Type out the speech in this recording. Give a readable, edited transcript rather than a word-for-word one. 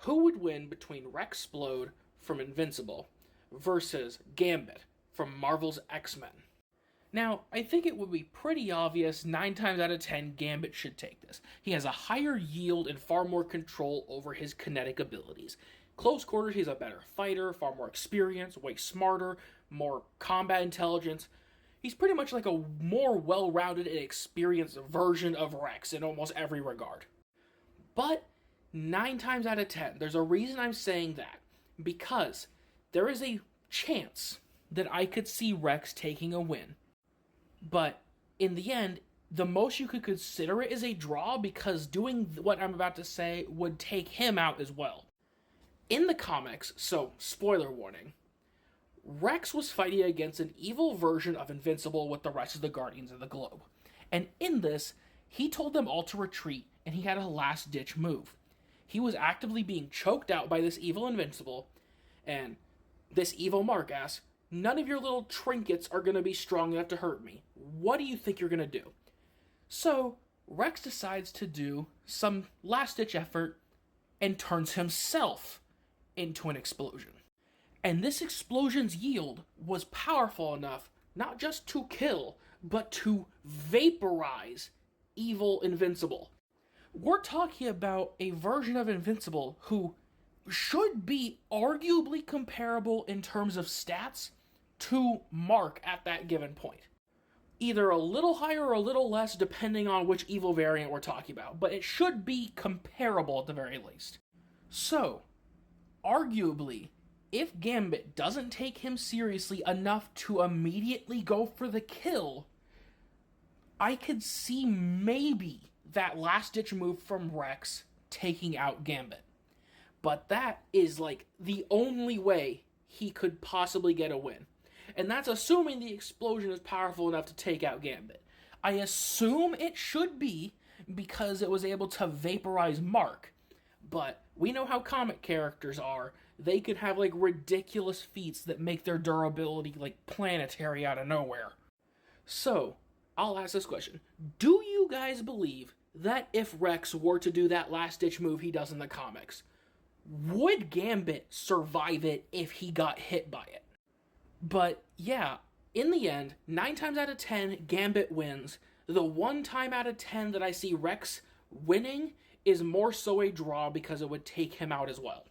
who would win between Rex-plode from Invincible versus Gambit from Marvel's X-Men? Now, I think it would be pretty obvious 9 times out of 10 Gambit should take this. He has a higher yield and far more control over his kinetic abilities. Close quarters, he's a better fighter, far more experience, way smarter, more combat intelligence. He's pretty much like a more well-rounded and experienced version of Rex in almost every regard. But 9 times out of 10, there's a reason I'm saying that. Because there is a chance that I could see Rex taking a win. But in the end, the most you could consider it is a draw because doing what I'm about to say would take him out as well. In the comics, so spoiler warning, Rex was fighting against an evil version of Invincible with the rest of the Guardians of the Globe. And in this, he told them all to retreat and he had a last-ditch move. He was actively being choked out by this evil Invincible, and this evil Mark asks, "None of your little trinkets are going to be strong enough to hurt me. What do you think you're going to do?" So, Rex decides to do some last-ditch effort and turns himself into an explosion. And this explosion's yield was powerful enough not just to kill, but to vaporize evil Invincible. We're talking about a version of Invincible who should be arguably comparable in terms of stats to Mark at that given point. Either a little higher or a little less depending on which evil variant we're talking about, but it should be comparable at the very least. So, arguably, if Gambit doesn't take him seriously enough to immediately go for the kill, I could see maybe that last-ditch move from Rex taking out Gambit. But that is like the only way he could possibly get a win. And that's assuming the explosion is powerful enough to take out Gambit. I assume it should be because it was able to vaporize Mark. But we know how comic characters are. They could have like ridiculous feats that make their durability like planetary out of nowhere. So, I'll ask this question. Do you guys believe that if Rex were to do that last-ditch move he does in the comics, would Gambit survive it if he got hit by it? But yeah, in the end, 9 times out of 10, Gambit wins. The 1 time out of 10 that I see Rex winning is more so a draw because it would take him out as well.